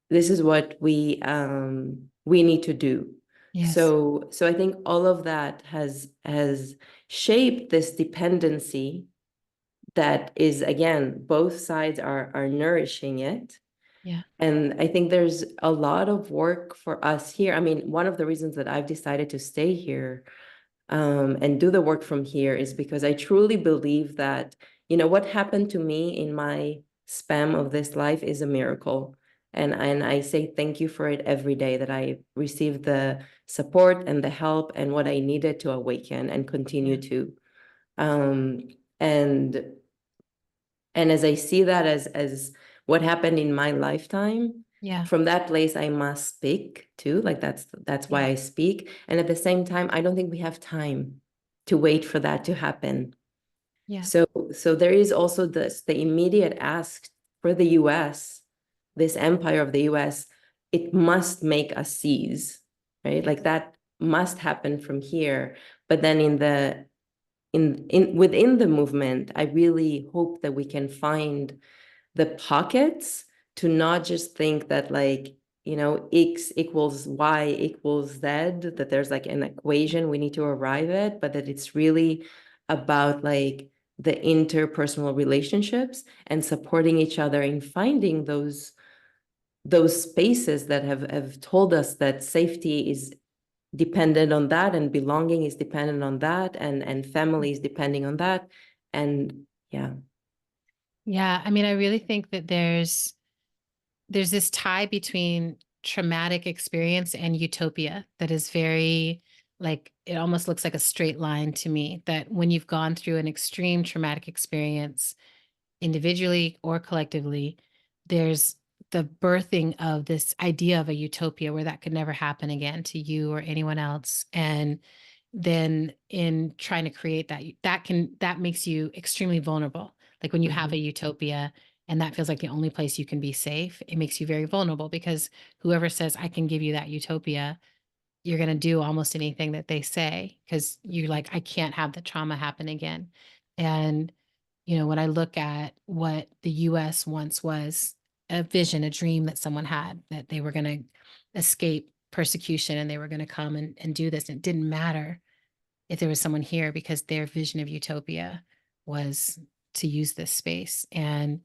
this is what we need to do. Yes. So I think all of that has shaped this dependency that is, again, both sides are nourishing it. Yeah. And I think there's a lot of work for us here. I mean, one of the reasons that I've decided to stay here and do the work from here is because I truly believe that, what happened to me in my span of this life is a miracle. And I say thank you for it every day, that I received the support and the help and what I needed to awaken and continue to. And as I see that as what happened in my lifetime, Yeah. from that place, I must speak too. Like that's why I speak. And at the same time, I don't think we have time to wait for that to happen. Yeah. So there is also the immediate ask for the US, this empire of the US, it must make us seize, right? Like that must happen from here. But then within the movement, I really hope that we can find the pockets to not just think that, like, X equals Y equals Z, that there's like an equation we need to arrive at, but that it's really about like the interpersonal relationships and supporting each other in finding those spaces that have told us that safety is dependent on that, and belonging is dependent on that, and family is depending on that. And yeah. Yeah. I mean, I really think that there's this tie between traumatic experience and utopia that is very, like, it almost looks like a straight line to me, that when you've gone through an extreme traumatic experience, individually or collectively, there's the birthing of this idea of a utopia where that could never happen again to you or anyone else. And then in trying to create that, that makes you extremely vulnerable. Like when you have a utopia and that feels like the only place you can be safe, it makes you very vulnerable, because whoever says, I can give you that utopia, you're going to do almost anything that they say, because you're like, I can't have the trauma happen again. And, when I look at what the US once was, a vision, a dream that someone had, that they were going to escape persecution and they were going to come and do this. And it didn't matter if there was someone here, because their vision of utopia was to use this space. And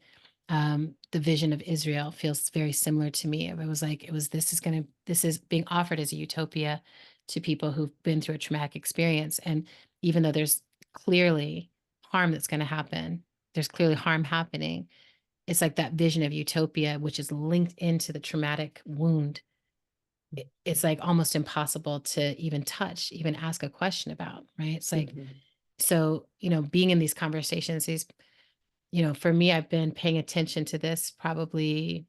the vision of Israel feels very similar to me. It was like, this is being offered as a utopia to people who've been through a traumatic experience. And even though there's clearly harm that's going to happen, there's clearly harm happening. It's like that vision of utopia, which is linked into the traumatic wound. It's like almost impossible to even touch, even ask a question about, right? It's like, so, being in these conversations, for me, I've been paying attention to this probably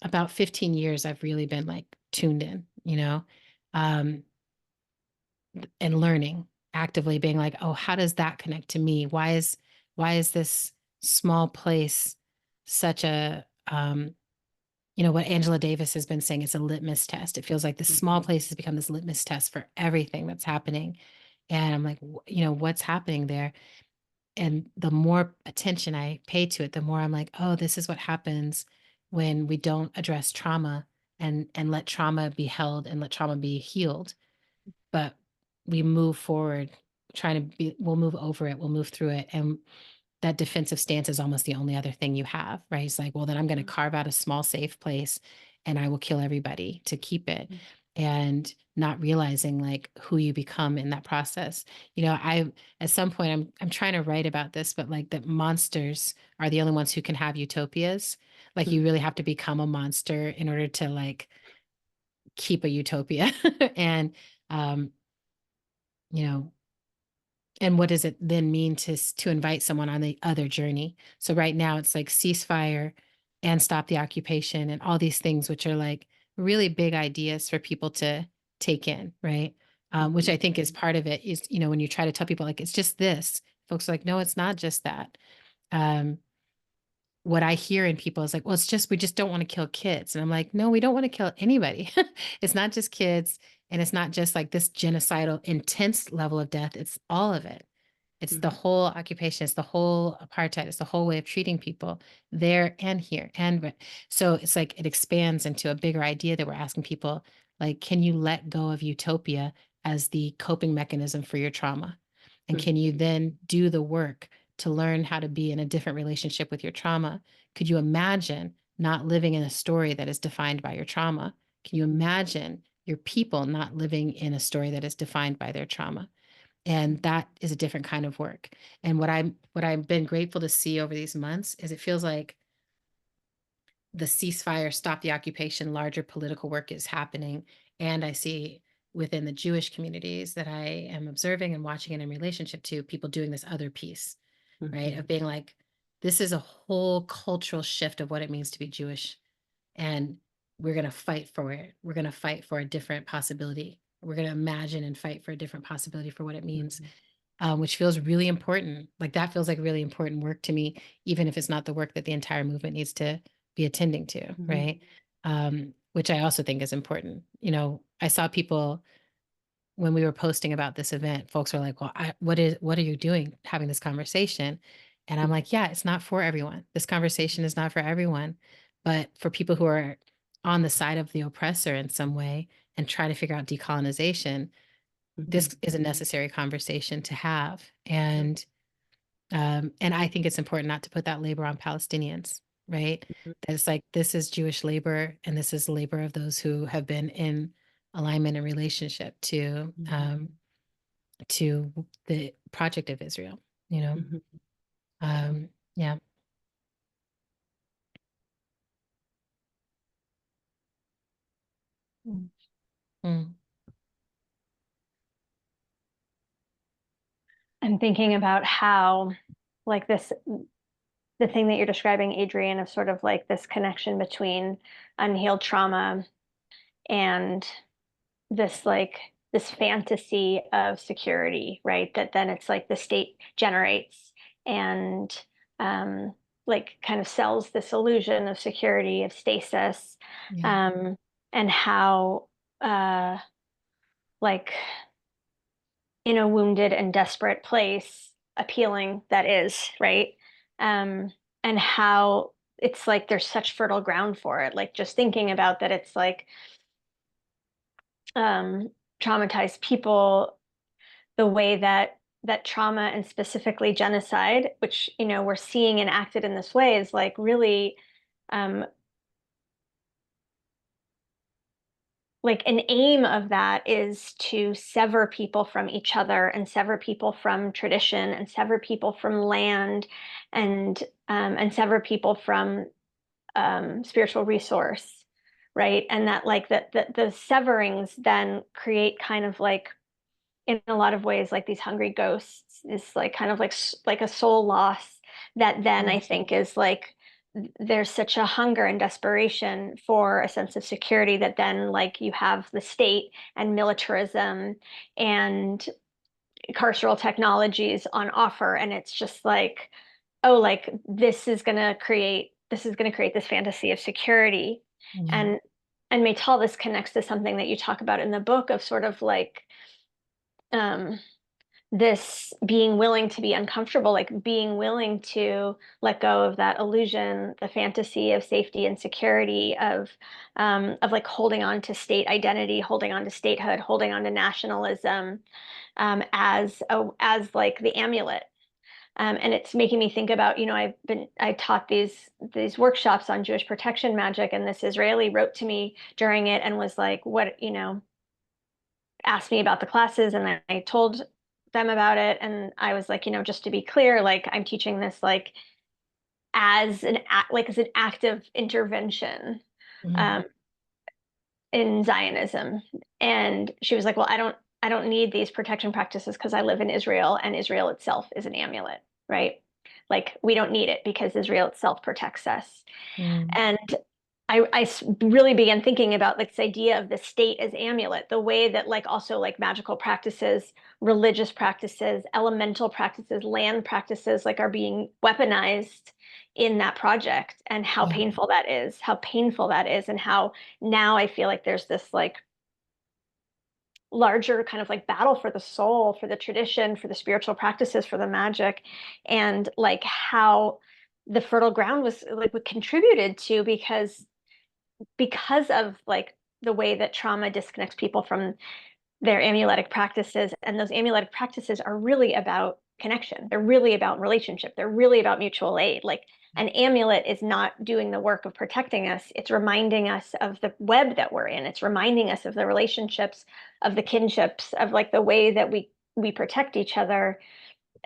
about 15 years. I've really been like tuned in, um, and learning, actively being like, oh, how does that connect to me? Why is this small place such a, what Angela Davis has been saying, it's a litmus test. It feels like the small place has become this litmus test for everything that's happening. And I'm like, what's happening there? And the more attention I pay to it, the more I'm like, oh, this is what happens when we don't address trauma and let trauma be held and let trauma be healed. But we move forward, we'll move over it, we'll move through it. And that defensive stance is almost the only other thing you have, right? It's like, well, then I'm going to carve out a small, safe place and I will kill everybody to keep it. And not realizing like who you become in that process. At some point, I'm trying to write about this, but like that monsters are the only ones who can have utopias. Like you really have to become a monster in order to like keep a utopia. And, you know, and what does it then mean to invite someone on the other journey? So right now it's like ceasefire and stop the occupation and all these things, which are like really big ideas for people to take in, right? Which I think is part of it is, when you try to tell people like, it's just this, folks are like, no, it's not just that. What I hear in people is like, well, we just don't want to kill kids. And I'm like, no, we don't want to kill anybody. It's not just kids. And it's not just like this genocidal, intense level of death. It's all of it. It's the whole occupation, it's the whole apartheid, it's the whole way of treating people there and here. And so it's like it expands into a bigger idea that we're asking people, like, can you let go of utopia as the coping mechanism for your trauma? And can you then do the work to learn how to be in a different relationship with your trauma? Could you imagine not living in a story that is defined by your trauma? Can you imagine your people not living in a story that is defined by their trauma? And that is a different kind of work. And what I've been grateful to see over these months is it feels like the ceasefire, stop the occupation, larger political work is happening. And I see within the Jewish communities that I am observing and watching and in relationship to, people doing this other piece, right? Of being like, this is a whole cultural shift of what it means to be Jewish. And we're going to fight for it. We're going to fight for a different possibility. We're going to imagine and fight for a different possibility for what it means, which feels really important. Like that feels like really important work to me, even if it's not the work that the entire movement needs to be attending to, right? Which I also think is important. You know, I saw people when we were posting about this event, folks were like, well, what are you doing having this conversation? And I'm like, yeah, it's not for everyone. This conversation is not for everyone, but for people who are on the side of the oppressor in some way and try to figure out decolonization, this is a necessary conversation to have. And I think it's important not to put that labor on Palestinians, right? That it's like, this is Jewish labor, and this is the labor of those who have been in alignment and relationship to the project of Israel, you know? Yeah. Mm. I'm thinking about how, like this, the thing that you're describing, Adrienne, of sort of like this connection between unhealed trauma and this like this fantasy of security, right? That then it's like the state generates and like kind of sells this illusion of security, of stasis, Yeah. and how like in a wounded and desperate place, appealing that is, right? And how it's like there's such fertile ground for it. Like just thinking about that, it's like traumatized people, the way that trauma and specifically genocide, which we're seeing enacted in this way, is like really like an aim of that is to sever people from each other and sever people from tradition and sever people from land and sever people from spiritual resource, right? And that like that the severings then create kind of like in a lot of ways like these hungry ghosts, is like kind of like a soul loss that then I think is like there's such a hunger and desperation for a sense of security that then like you have the state and militarism and carceral technologies on offer, and it's just like, oh, like this is going to create this fantasy of security. Yeah. And Meital, this connects to something that you talk about in the book of sort of like um this being willing to be uncomfortable, like being willing to let go of that illusion, the fantasy of safety and security, of like holding on to state identity, holding on to statehood, holding on to nationalism, as like the amulet. And it's making me think about, I taught these workshops on Jewish protection magic, and this Israeli wrote to me during it and was like, what, asked me about the classes, and I told them about it, and I was like, just to be clear, like I'm teaching this like as an active intervention um, in Zionism. And she was like, well, I don't need these protection practices because I live in Israel, and Israel itself is an amulet, right? Like we don't need it because Israel itself protects us. And I really began thinking about like this idea of the state as amulet, the way that like also like magical practices, religious practices, elemental practices, land practices like are being weaponized in that project, and how painful that is, and how now I feel like there's this like larger kind of like battle for the soul, for the tradition, for the spiritual practices, for the magic, and like how the fertile ground was like contributed to because of like the way that trauma disconnects people from their amuletic practices. And those amuletic practices are really about connection. They're really about relationship. They're really about mutual aid. Like an amulet is not doing the work of protecting us. It's reminding us of the web that we're in. It's reminding us of the relationships, of the kinships, of like the way that we protect each other,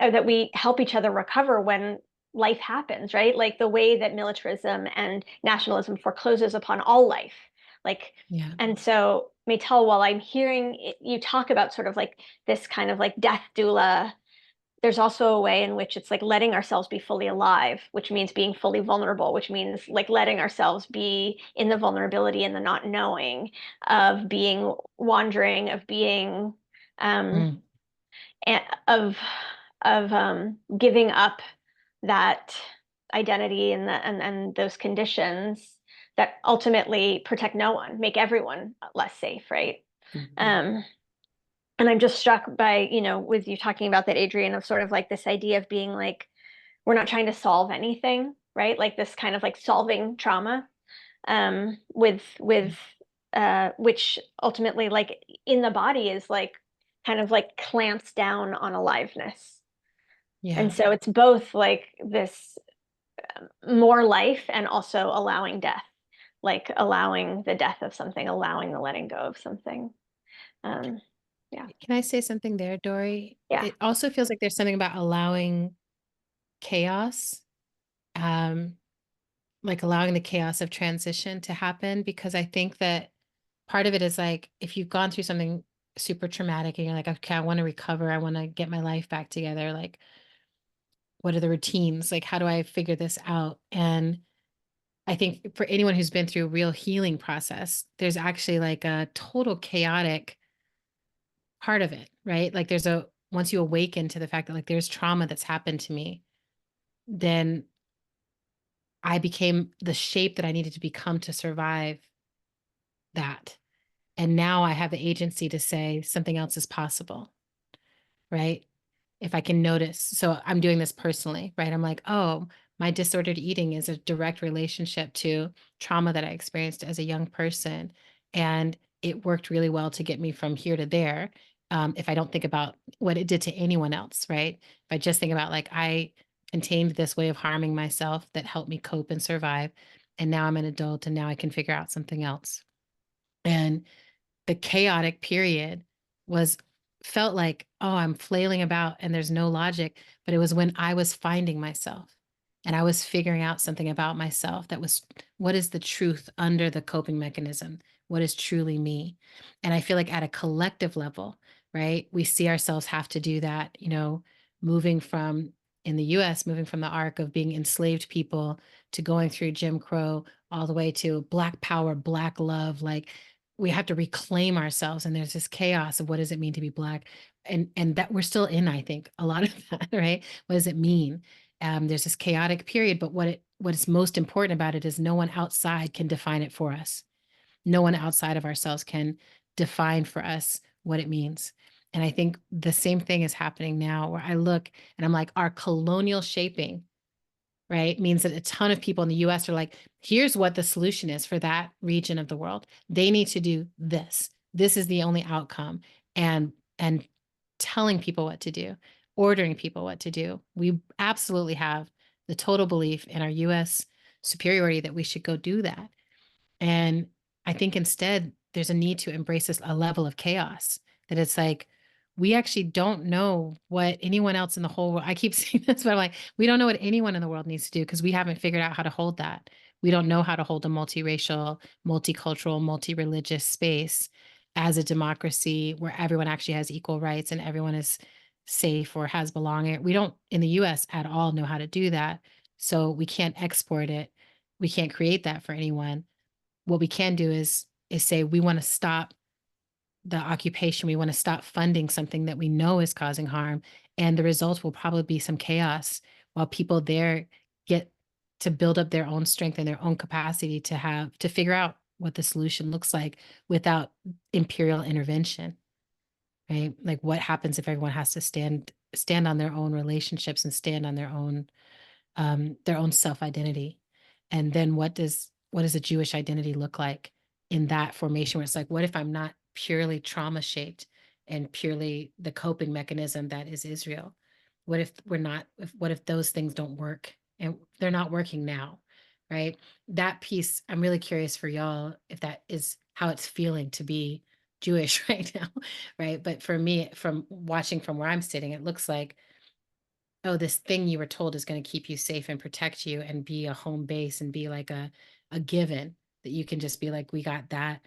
or that we help each other recover when life happens, right? Like the way that militarism and nationalism forecloses upon all life. Like, Yeah. and so Meital, while I'm hearing you talk about sort of like this kind of like death doula, there's also a way in which it's like letting ourselves be fully alive, which means being fully vulnerable, which means like letting ourselves be in the vulnerability and the not knowing, of being wandering, of being Mm. of giving up that identity and and those conditions that ultimately protect no one, make everyone less safe, right? Um, and I'm just struck by, with you talking about that, Adrienne, of sort of like this idea of being like, we're not trying to solve anything, right? Like this kind of like solving trauma, with which ultimately like in the body is like kind of like clamps down on aliveness. Yeah. And so it's both like this more life and also allowing death, like allowing the death of something, allowing the letting go of something. Yeah. Can I say something there, Dori? Yeah. It also feels like there's something about allowing chaos, like allowing the chaos of transition to happen, because I think that part of it is like, if you've gone through something super traumatic and you're like, okay, I want to recover, I want to get my life back together. Like, what are the routines? Like, how do I figure this out? And I think for anyone who's been through a real healing process, there's actually like a total chaotic part of it, right? Like once you awaken to the fact that like there's trauma that's happened to me, then I became the shape that I needed to become to survive that. And now I have the agency to say something else is possible, right? If I can notice. So I'm doing this personally, right? I'm like, oh, my disordered eating is a direct relationship to trauma that I experienced as a young person. And it worked really well to get me from here to there. If I don't think about what it did to anyone else, right? If I just think about like, I contained this way of harming myself that helped me cope and survive. And now I'm an adult and now I can figure out something else. And the chaotic period was felt like, oh, I'm flailing about and there's no logic. But it was when I was finding myself and I was figuring out something about myself that was, what is the truth under the coping mechanism? What is truly me? And I feel like at a collective level, right, we see ourselves have to do that, moving from in the US, moving from the arc of being enslaved people to going through Jim Crow all the way to Black power, Black love, like we have to reclaim ourselves, and there's this chaos of what does it mean to be Black, and that we're still in, I think, a lot of that, right? What does it mean? There's this chaotic period, but what is most important about it is no one outside can define it for us. No one outside of ourselves can define for us what it means. And I think the same thing is happening now, where I look and I'm like, our colonial shaping, right, means that a ton of people in the US are like, here's what the solution is for that region of the world. They need to do this. This is the only outcome. And telling people what to do, ordering people what to do. We absolutely have the total belief in our US superiority that we should go do that. And I think instead there's a need to embrace a level of chaos, that it's like, we actually don't know what anyone else in the whole world, I keep saying this, but I'm like, we don't know what anyone in the world needs to do because we haven't figured out how to hold that. We don't know how to hold a multiracial, multicultural, multi-religious space as a democracy where everyone actually has equal rights and everyone is safe or has belonging. We don't in the US at all know how to do that. So we can't export it. We can't create that for anyone. What we can do is say we want to stop the occupation. We want to stop funding something that we know is causing harm. And the result will probably be some chaos while people there get to build up their own strength and their own capacity to figure out what the solution looks like without imperial intervention. right? Like what happens if everyone has to stand on their own relationships and stand on their own self-identity? And then what does a Jewish identity look like in that formation, where it's like, what if I'm not purely trauma shaped and purely the coping mechanism that is Israel? What if we're not, what if those things don't work, and they're not working now, right? That piece, I'm really curious for y'all if that is how it's feeling to be Jewish right now, right? But for me, from watching from where I'm sitting, it looks like, oh, this thing you were told is going to keep you safe and protect you and be a home base and be like a given that you can just be like, we got that.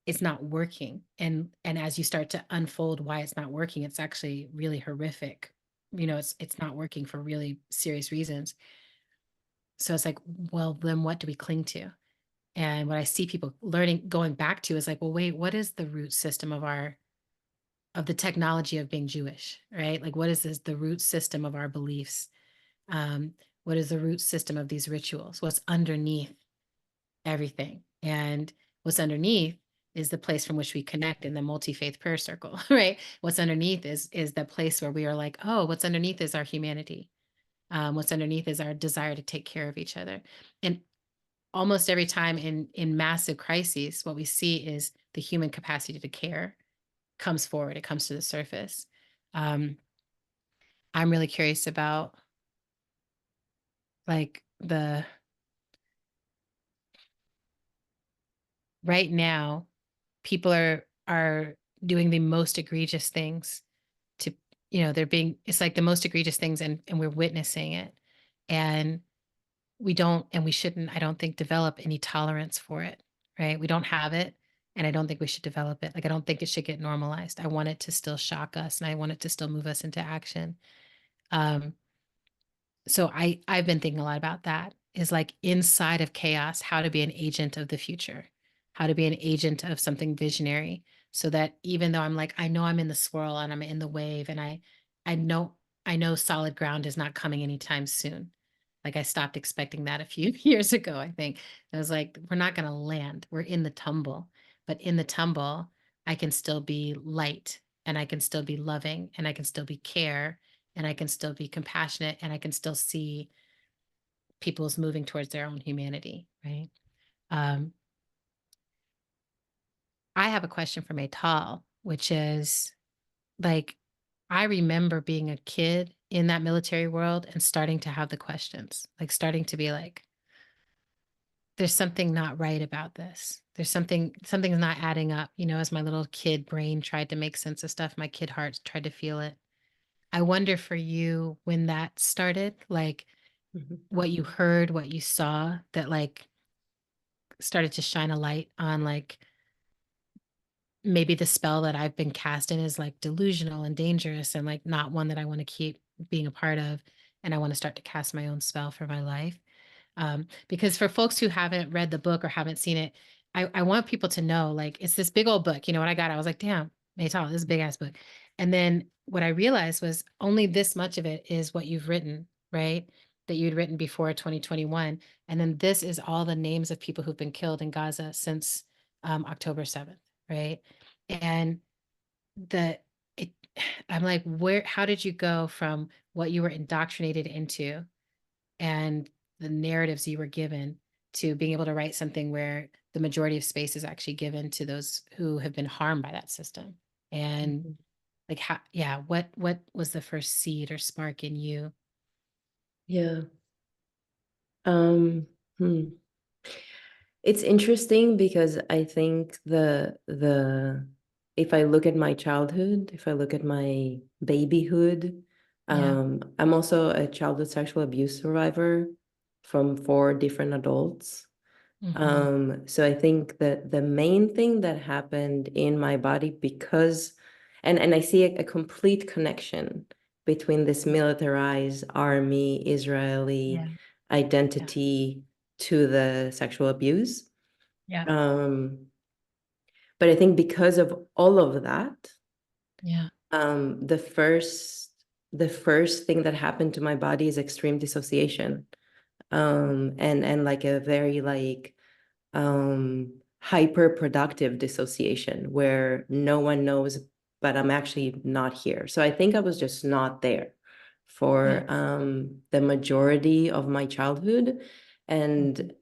It's not working. And as you start to unfold why it's not working, it's actually really horrific. It's not working for really serious reasons. So it's like, well, then what do we cling to? And what I see people going back to is like, well, wait, what is the root system of the technology of being Jewish, right? Like, what is the root system of our beliefs? What is the root system of these rituals? What's underneath everything? And what's underneath is the place from which we connect in the multi-faith prayer circle, right? What's underneath is the place where we are like, oh, what's underneath is our humanity. What's underneath is our desire to take care of each other. And almost every time in massive crises, what we see is the human capacity to care comes forward. It comes to the surface. I'm really curious about like right now, people are doing the most egregious things to, it's like the most egregious things, and we're witnessing it. And we don't, and we shouldn't, I don't think, develop any tolerance for it, right? We don't have it. And I don't think we should develop it. Like, I don't think it should get normalized. I want it to still shock us, and I want it to still move us into action. So I've been thinking a lot about that, is like, inside of chaos, how to be an agent of the future, how to be an agent of something visionary, so that even though I'm like, I know I'm in the swirl and I'm in the wave, and I know solid ground is not coming anytime soon. Like, I stopped expecting that a few years ago, I think. I was like, we're not going to land. We're in the tumble. But in the tumble, I can still be light, and I can still be loving, and I can still be care, and I can still be compassionate, and I can still see people's moving towards their own humanity, right? I have a question for Meital, which is like, I remember being a kid in that military world and starting to have the questions, like starting to be like, there's something not right about this. Something's not adding up. As my little kid brain tried to make sense of stuff, my kid heart tried to feel it. I wonder for you, when that started, like, what you heard, what you saw, that like started to shine a light on like, maybe the spell that I've been cast in is like delusional and dangerous, and like not one that I want to keep being a part of. And I want to start to cast my own spell for my life. Because for folks who haven't read the book or haven't seen it, I want people to know, like, it's this big old book. When I got it, I was like, damn, Meital, this is a big ass book. And then what I realized was only this much of it is what you've written, right? That you'd written before 2021. And then this is all the names of people who've been killed in Gaza since October 7th, right? And the it I'm like, how did you go from what you were indoctrinated into and the narratives you were given to being able to write something where the majority of space is actually given to those who have been harmed by that system? And like, what was the first seed or spark in you? Yeah. It's interesting because I think if I look at my childhood, if I look at my babyhood, I'm also a childhood sexual abuse survivor from 4 different adults. So I think that the main thing that happened in my body, because and I see a complete connection between this militarized army Israeli identity to the sexual abuse. Yeah. But I think because of all of that, Yeah. the first thing that happened to my body is extreme dissociation. And like a very like hyper productive dissociation where no one knows but I'm actually not here. So I think I was just not there for the majority of my childhood. And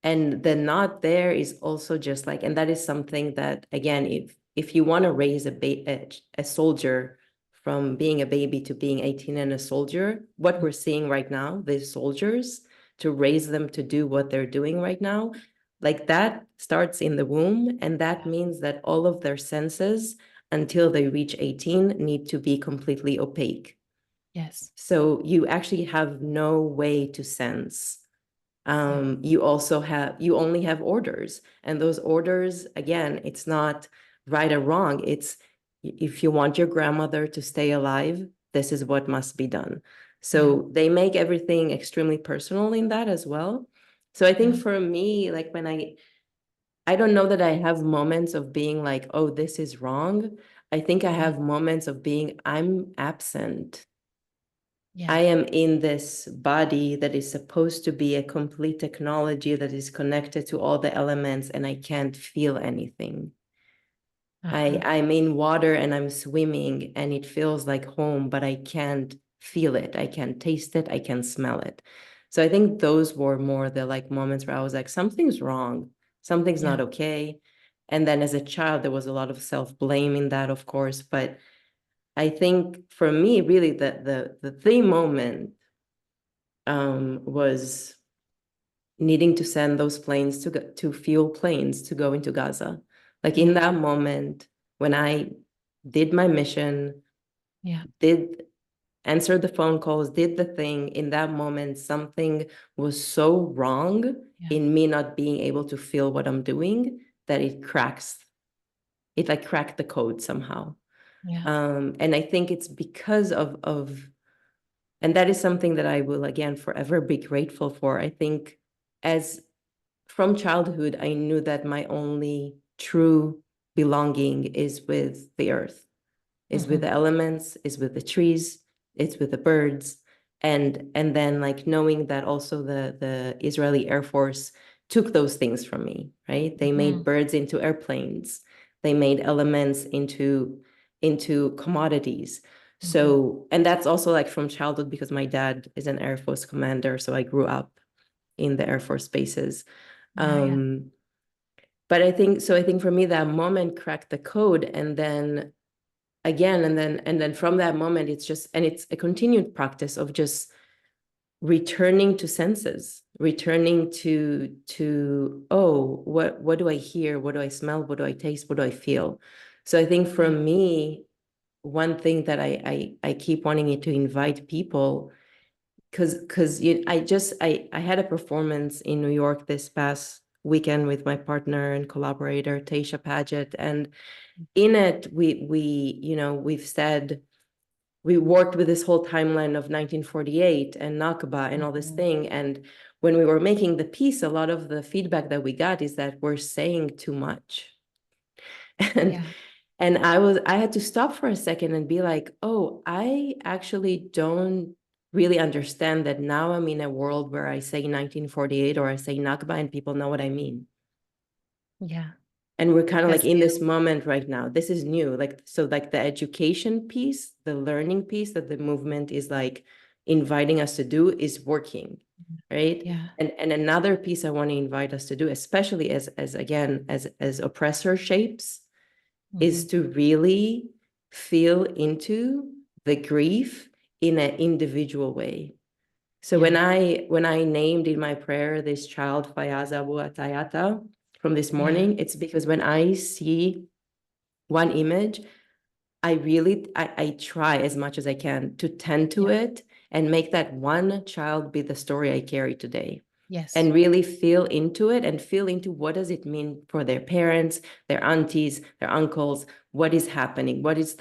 the not there is also just like, and that is something that, again, if you want to raise a soldier from being a baby to being 18 and a soldier, what we're seeing right now, these soldiers, to raise them to do what they're doing right now, like that starts in the womb. And that means that all of their senses until they reach 18 need to be completely opaque. Yes. So you actually have no way to sense. You only have orders, and those orders, again, it's not right or wrong. It's, if you want your grandmother to stay alive, this is what must be done. So they make everything extremely personal in that as well. So I think for me, like when I don't know that I have moments of being like, oh, this is wrong. I think I have moments of being, I'm absent. I am in this body that is supposed to be a complete technology that is connected to all the elements, and I can't feel anything. I'm in water and I'm swimming and it feels like home, but I can't feel it. I can't taste it. I can't smell it. So I think those were more the like moments where I was like, something's wrong. Something's not okay. And then as a child, there was a lot of self-blame in that, of course. But I think for me, really, the moment was needing to send those planes to fuel planes to go into Gaza. Like in that moment, when I did my mission, did answer the phone calls, did the thing, in that moment, something was so wrong in me not being able to feel what I'm doing that it like cracked the code somehow. And I think it's because of and that is something that I will, again, forever be grateful for. I think as from childhood, I knew that my only true belonging is with the earth, is with the elements, is with the trees, it's with the birds. And then like knowing that also the Israeli Air Force took those things from me, right? They made birds into airplanes. They made elements into commodities. So, and that's also like from childhood because my dad is an Air Force commander. So I grew up in the Air Force bases. But I think for me, that moment cracked the code. And then again, and then from that moment, it's just, and it's a continued practice of just returning to senses, returning to, oh, what do I hear? What do I smell? What do I taste? What do I feel? So I think for me, one thing that I keep wanting to invite people, because I had a performance in New York this past weekend with my partner and collaborator Taisha Paget, and in it we've said, we worked with this whole timeline of 1948 and Nakba and all this thing, and when we were making the piece, a lot of the feedback that we got is that we're saying too much. And I had to stop for a second and be like, oh, I actually don't really understand that now I'm in a world where I say 1948 or I say Nakba and people know what I mean. And we're kind of like in this moment right now. This is new. Like, so like the education piece, the learning piece that the movement is like inviting us to do is working, right? And another piece I want to invite us to do, especially as oppressor shapes, is to really feel into the grief in an individual way. So when I named in my prayer this child Fayaz Abu Atayata from this morning, it's because when I see one image, I try as much as I can to tend to it and make that one child be the story I carry today. And really feel into it and feel into what does it mean for their parents, their aunties, their uncles, what is happening? What does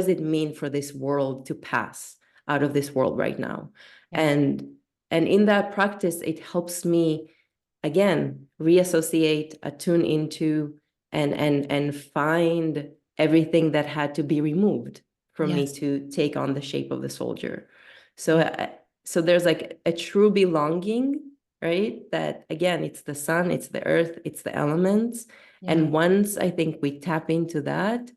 it mean for this world to pass out of this world right now? And in that practice, it helps me, again, reassociate, attune into, and find everything that had to be removed for me to take on the shape of the soldier. So there's like a true belonging, right? That again, it's the sun, it's the earth, it's the elements. And once I think we tap into that,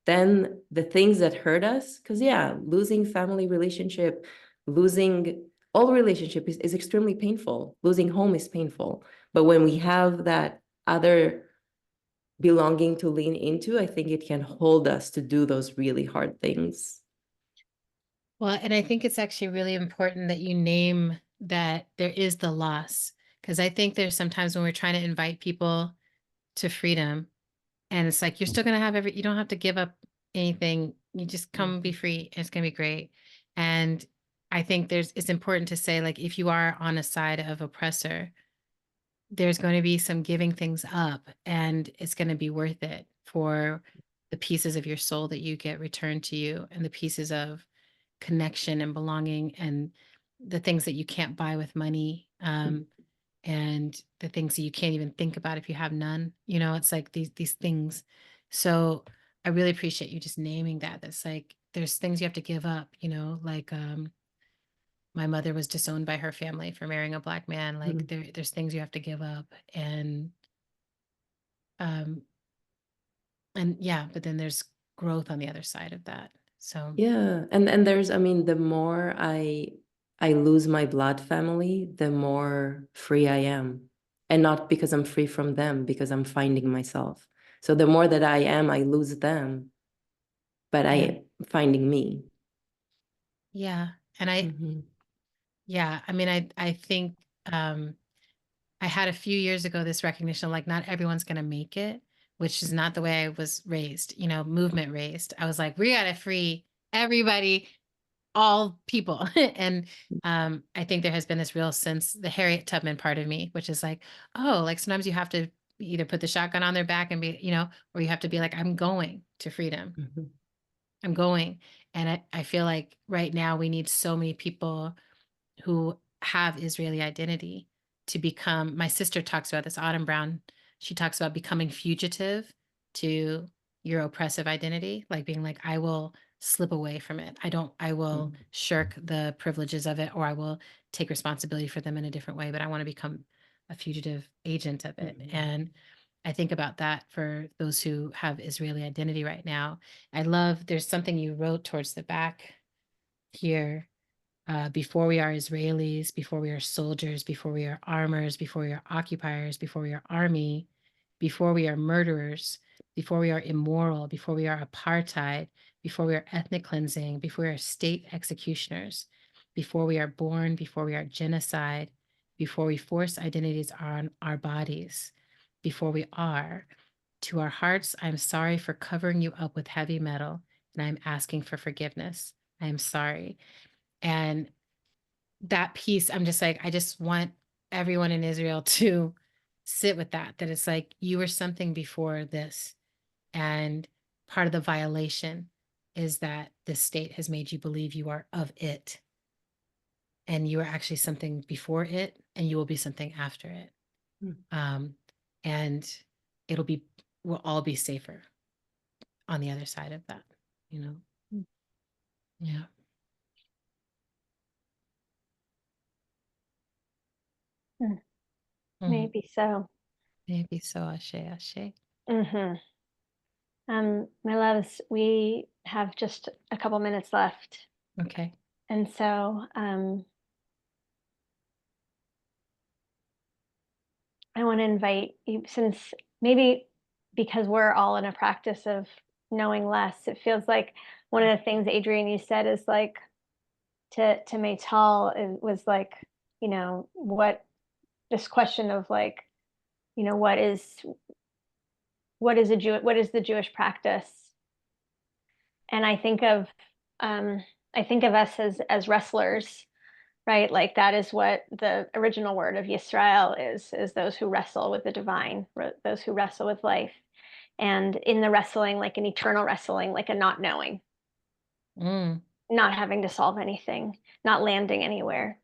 then the things that hurt us, because yeah, losing family relationship, losing all relationship is extremely painful. Losing home is painful. But when we have that other belonging to lean into, I think it can hold us to do those really hard things. Well, and I think it's actually really important that you name that there is the loss, because I think there's sometimes when we're trying to invite people to freedom, and it's like, you're still going to have you don't have to give up anything. You just come be free. And it's going to be great. And I think it's important to say, like, if you are on a side of oppressor, there's going to be some giving things up, and it's going to be worth it for the pieces of your soul that you get returned to you, and the pieces of connection and belonging, and the things that you can't buy with money, and the things that you can't even think about if you have none. It's like these things. So I really appreciate you just naming that. That's like, there's things you have to give up, like my mother was disowned by her family for marrying a Black man. Like there's things you have to give up. Um and yeah, but then there's growth on the other side of that. So yeah, and there's, I mean, the more I lose my blood family, the more free I am. And not because I'm free from them, because I'm finding myself. So the more that I lose them, but I am finding me. Yeah. And yeah, I mean, I think I had a few years ago this recognition, like, not everyone's going to make it, which is not the way I was raised, movement raised. I was like, we got to free everybody, all people. And I think there has been this real sense, the Harriet Tubman part of me, which is like, oh, like sometimes you have to either put the shotgun on their back and be, or you have to be like, I'm going to freedom. I'm going. And I feel like right now we need so many people who have Israeli identity to become, my sister talks about this, Autumn Brown, she talks about becoming fugitive to your oppressive identity, like being like, I will slip away from it. I will shirk the privileges of it, or I will take responsibility for them in a different way, but I want to become a fugitive agent of it. And I think about that for those who have Israeli identity right now. There's something you wrote towards the back here. Before we are Israelis, before we are soldiers, before we are armors, before we are occupiers, before we are army, before we are murderers, before we are immoral, before we are apartheid, before we are ethnic cleansing, before we are state executioners, before we are born, before we are genocide, before we force identities on our bodies, before we are. To our hearts, I'm sorry for covering you up with heavy metal, and I'm asking for forgiveness. I am sorry. And that piece, I'm just like, I just want everyone in Israel to sit with that it's like, you were something before this. And part of the violation is that the state has made you believe you are of it. And you are actually something before it, and you will be something after it. And we'll all be safer on the other side of that, Yeah. Maybe so. Maybe so. Ashe, ashe. My loves, we have just a couple minutes left. Okay. And so I want to invite you, since maybe because we're all in a practice of knowing less, it feels like one of the things, Adrienne, you said is like to Meital, it was like, what this question of like, what is the Jewish practice? And I think of us as wrestlers, right? Like that is what the original word of Yisrael is those who wrestle with the divine, those who wrestle with life. And in the wrestling, like an eternal wrestling, like a not knowing, not having to solve anything, not landing anywhere.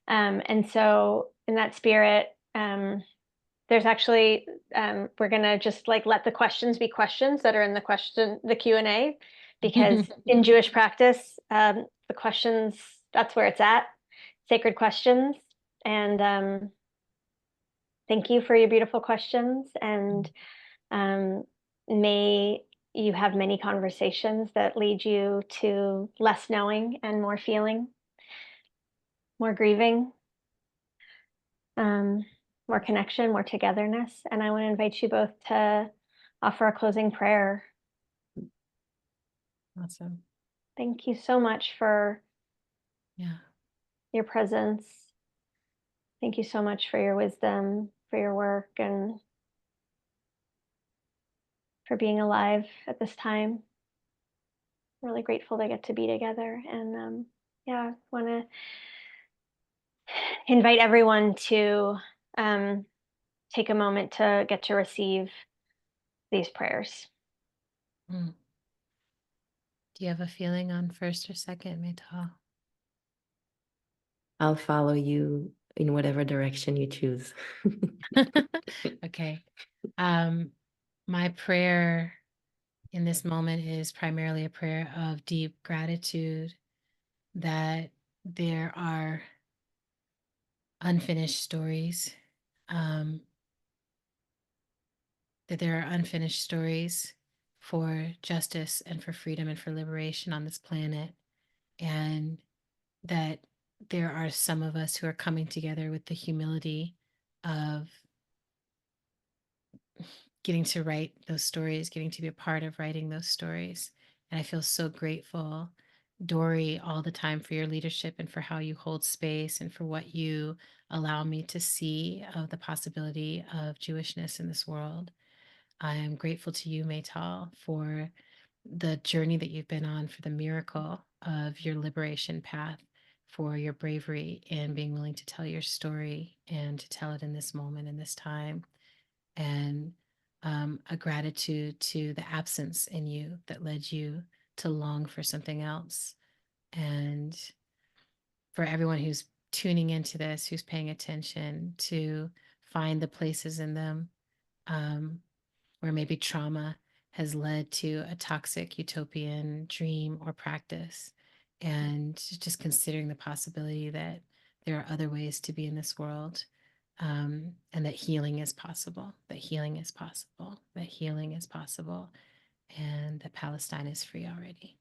And so in that spirit, there's actually, we're going to just like let the questions be questions that are in the Q&A, because in Jewish practice, the questions, that's where it's at, sacred questions. And thank you for your beautiful questions. And may you have many conversations that lead you to less knowing and more feeling, more grieving, more connection, more togetherness. And I want to invite you both to offer a closing prayer. Awesome. Thank you so much for your presence. Thank you so much for your wisdom, for your work, and for being alive at this time. I'm really grateful to get to be together. And yeah, want to invite everyone to take a moment to get to receive these prayers. Do you have a feeling on first or second, Meytal? I'll follow you in whatever direction you choose. Okay. My prayer in this moment is primarily a prayer of deep gratitude that there are unfinished stories, for justice and for freedom and for liberation on this planet, and that there are some of us who are coming together with the humility of getting to write those stories, getting to be a part of writing those stories. And I feel so grateful, Dori, all the time for your leadership and for how you hold space and for what you allow me to see of the possibility of Jewishness in this world. I am grateful to you, Meytal, for the journey that you've been on, for the miracle of your liberation path, for your bravery and being willing to tell your story and to tell it in this moment, in this time. And a gratitude to the absence in you that led you to long for something else. And for everyone who's tuning into this, who's paying attention, to find the places in them where maybe trauma has led to a toxic utopian dream or practice, and just considering the possibility that there are other ways to be in this world, and that healing is possible, that healing is possible, that healing is possible, and that Palestine is free already.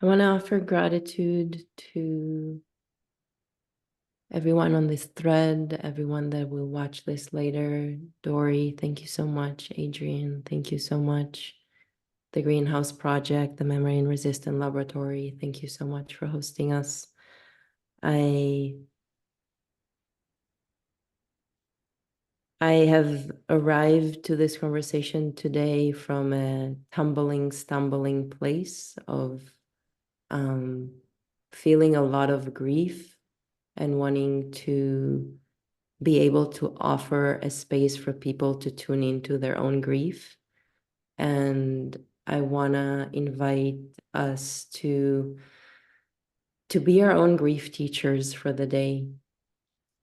I want to offer gratitude to everyone on this thread, everyone that will watch this later. Dori, thank you so much. Adrienne, thank you so much. The Greenhouse Project, the Memory and Resistance Laboratory, thank you so much for hosting us. I have arrived to this conversation today from a stumbling place of feeling a lot of grief and wanting to be able to offer a space for people to tune into their own grief. And I want to invite us to be our own grief teachers for the day,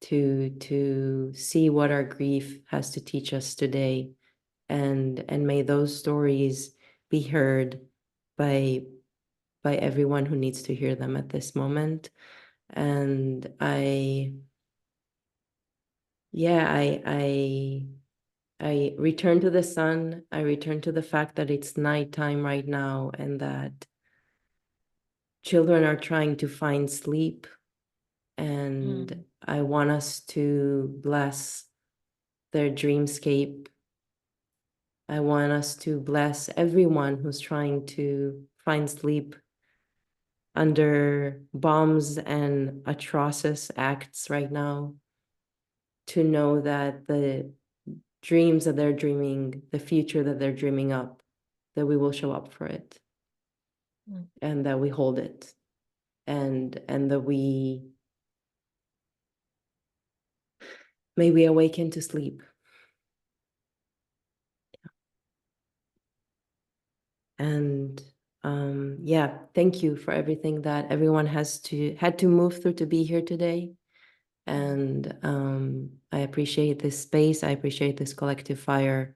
to see what our grief has to teach us today. And may those stories be heard by everyone who needs to hear them at this moment. And I return to the sun. I return to the fact that it's nighttime right now and that children are trying to find sleep. And I want us to bless their dreamscape. I want us to bless everyone who's trying to find sleep under bombs and atrocious acts right now, to know that the dreams that they're dreaming, the future that they're dreaming up, that we will show up for it, and that we hold it, and that may we awaken to sleep. And thank you for everything that everyone had to move through to be here today. And I appreciate this space. I appreciate this collective fire,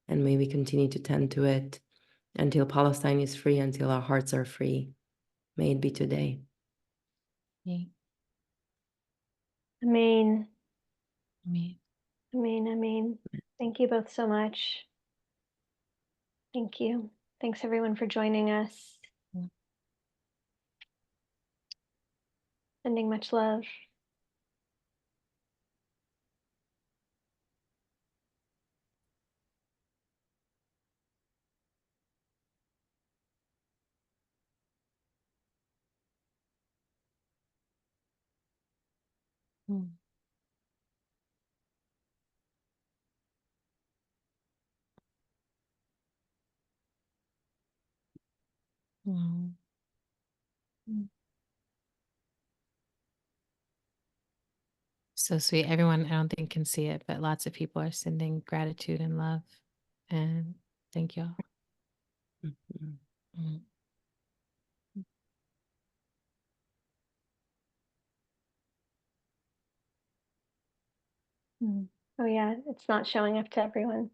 and may we continue to tend to it until Palestine is free, until our hearts are free. May it be today. Amen. Amen. Amen. Amen. Thank you both so much. Thank you. Thanks everyone for joining us. Sending much love. Mm. Mm. Mm. So sweet. Everyone, I don't think can see it, but lots of people are sending gratitude and love. And thank you all. Mhm. Mm. Mm. Oh yeah, it's not showing up to everyone.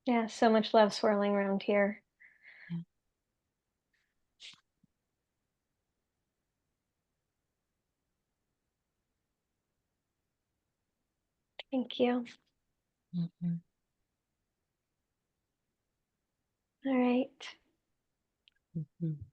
Yeah, so much love swirling around here. Yeah. Thank you. Mhm. All right. Mhm.